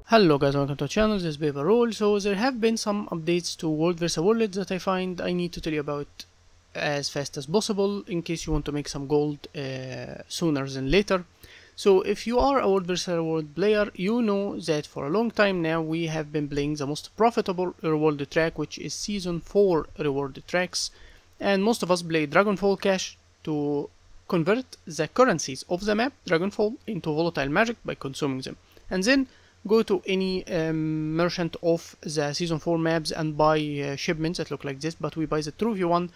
Hello guys, welcome to the channel. This is WvW. So there have been some updates to WvW World that I find I need to tell you about as fast as possible in case you want to make some gold sooner than later. So if you are a WvW World player, you know that for a long time now we have been playing the most profitable reward track, which is Season 4 reward tracks, and most of us play Dragonfall Cash to convert the currencies of the map Dragonfall into volatile magic by consuming them, and then go to any merchant of the Season 4 maps and buy shipments that look like this, but we buy the True View one.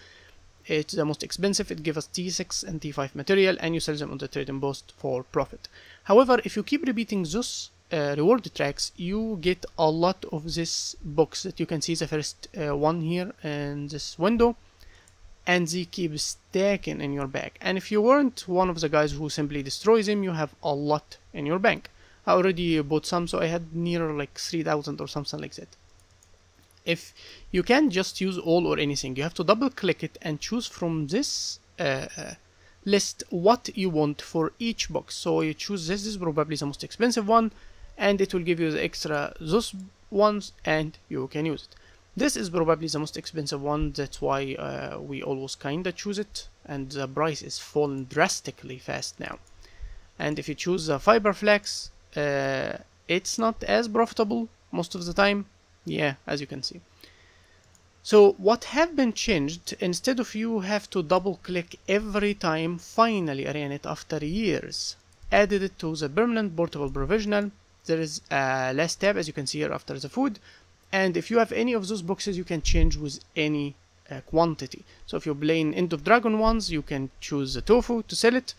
It's the most expensive, it gives us T6 and T5 material, and you sell them on the trading post for profit. However, if you keep repeating those reward tracks, you get a lot of this box that you can see the first one here in this window, and they keep stacking in your bag. And if you weren't one of the guys who simply destroys them, you have a lot in your bank. I already bought some, so I had near like 3,000 or something like that. If you can't just use all or anything, you have to double click it and choose from this list what you want for each box. So you choose this is probably the most expensive one, and it will give you the extra those ones and you can use it. This is probably the most expensive one, that's why we always kinda choose it, and the price is fallen drastically fast now. And if you choose the Fiber Flax, it's not as profitable most of the time, yeah, as you can see. So what have been changed, instead of you have to double click every time, finally Arenanet after years added it to the permanent portable provisional. There is a last tab, as you can see here, after the food, and if you have any of those boxes you can change with any quantity. So if you're playing End of Dragon ones, you can choose the tofu to sell it,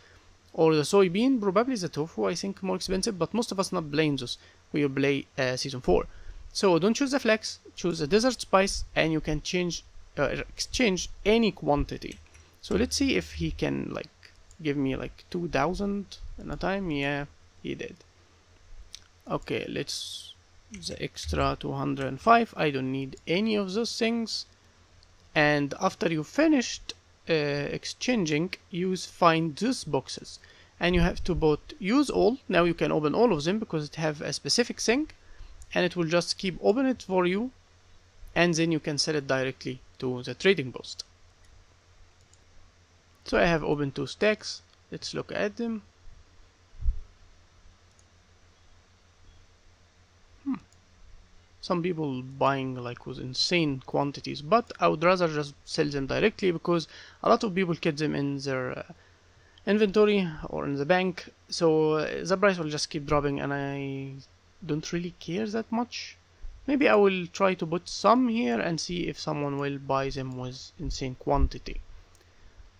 or the soybean, probably the tofu, I think more expensive, but most of us not playing those. We will play Season 4. So don't choose the flax, choose the desert spice, and you can change, exchange any quantity. So let's see if he can like give me like 2,000 in a time. Yeah, he did. Okay, let's the extra 205. I don't need any of those things. And after you finished exchanging, you find these boxes, and you have to both use all. Now you can open all of them because it have a specific thing, and it will just keep open it for you, and then you can sell it directly to the trading post. So I have opened 2 stacks. Let's look at them. Some people buying like with insane quantities, but I would rather just sell them directly because a lot of people keep them in their inventory or in the bank, so the price will just keep dropping, and I don't really care that much. Maybe I will try to put some here and see if someone will buy them with insane quantity.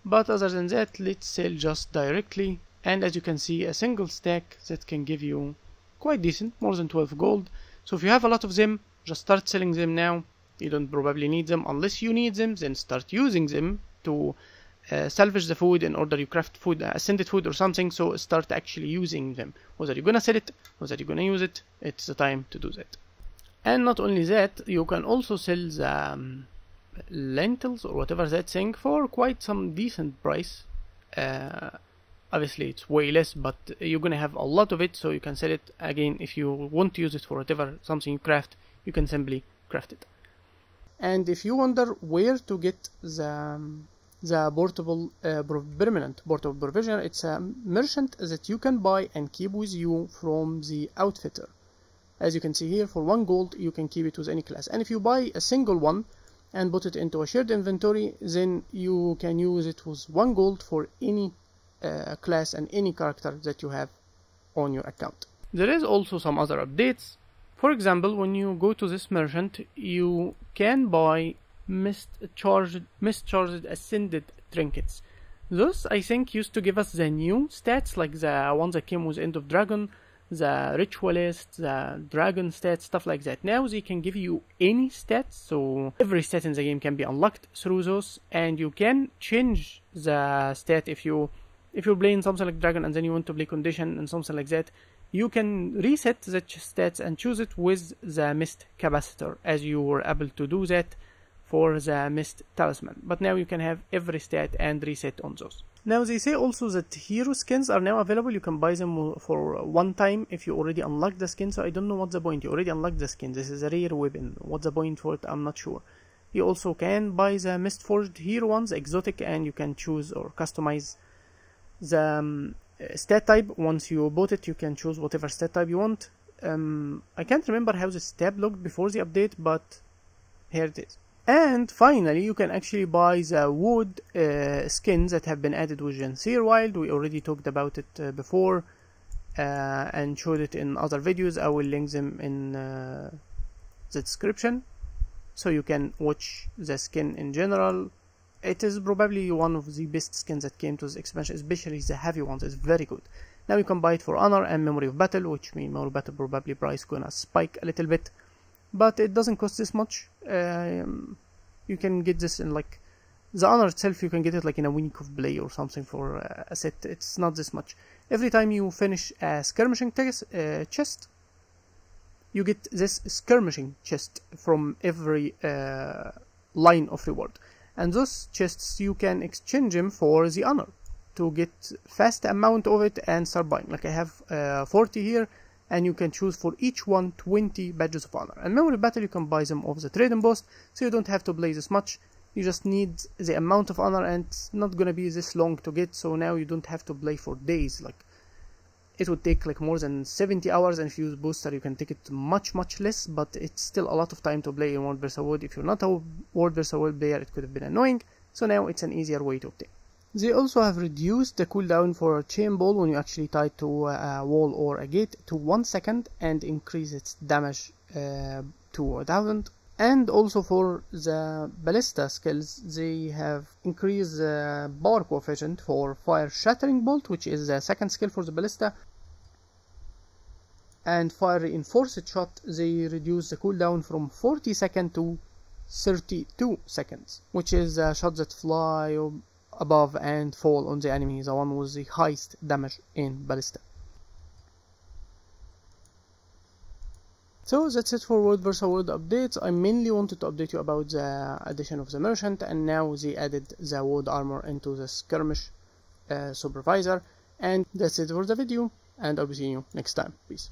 But other than that, let's sell just directly, and as you can see, a single stack that can give you quite decent, more than 12 gold. So if you have a lot of them, just start selling them now. You don't probably need them. Unless you need them, then start using them to salvage the food in order you craft food, ascended food or something. So start actually using them. Whether you're gonna sell it, whether you're gonna use it, it's the time to do that. And not only that, you can also sell the lentils or whatever that thing for quite some decent price. Obviously it's way less, but you're gonna have a lot of it, so you can sell it again. If you want to use it for whatever something you craft, you can simply craft it. And if you wonder where to get the portable permanent portable provision, it's a merchant that you can buy and keep with you from the outfitter. As you can see here, for 1 gold you can keep it with any class, and if you buy a single one and put it into a shared inventory, then you can use it with 1 gold for any class and any character that you have on your account. There is also some other updates. For example, when you go to this merchant, you can buy mischarged ascended trinkets. Those I think used to give us the new stats, like the ones that came with End of Dragon, the ritualist, the dragon stats, stuff like that. Now they can give you any stats, so every stat in the game can be unlocked through those, and you can change the stat if you're playing something like Dragon and then you want to play Condition and something like that. You can reset the stats and choose it with the Mist Capacitor, as you were able to do that for the Mist Talisman, but now you can have every stat and reset on those. Now they say also that hero skins are now available. You can buy them for one time if you already unlocked the skin, so I don't know what's the point. You already unlocked the skin, this is a rare weapon, what's the point for it? I'm not sure. You also can buy the Mist Forged hero ones, exotic, and you can choose or customize the stat type. Once you bought it, you can choose whatever stat type you want. I can't remember how this tab looked before the update, but here it is. And finally, you can actually buy the Woad skins that have been added with Janthir Wild. We already talked about it before and showed it in other videos. I will link them in the description so you can watch the skin in general. It is probably one of the best skins that came to this expansion, especially the heavy ones. It's very good. Now you can buy it for honor and memory of battle, which means memory of battle probably price gonna spike a little bit, but it doesn't cost this much. You can get this in like the honor itself, you can get it like in a week of play or something for a set. It's not this much. Every time you finish a skirmishing chest, you get this skirmishing chest from every line of reward, and those chests you can exchange them for the honor to get fast amount of it and start buying. Like I have 40 here, and you can choose for each one 20 badges of honor. And memory battle, you can buy them off the trading post, so you don't have to play this much. You just need the amount of honor, and it's not gonna be this long to get, so now you don't have to play for days. Like it would take like more than 70 hours, and if you use booster you can take it much less, but it's still a lot of time to play in World vs. Wood. If you're not a World vs. Wood player, it could have been annoying, so now it's an easier way to obtain. They also have reduced the cooldown for a chain ball when you actually tie it to a wall or a gate to 1 second, and increase its damage to 1000. And also for the ballista skills, they have increased the power coefficient for fire shattering bolt, which is the second skill for the ballista, and fire reinforced shot. They reduce the cooldown from 40 seconds to 32 seconds, which is a shot that fly above and fall on the enemy, the one with the highest damage in ballista. So that's it for World vs. World updates. I mainly wanted to update you about the addition of the merchant, and now they added the wood armor into the skirmish supervisor. And that's it for the video, and I'll be seeing you next time. Peace.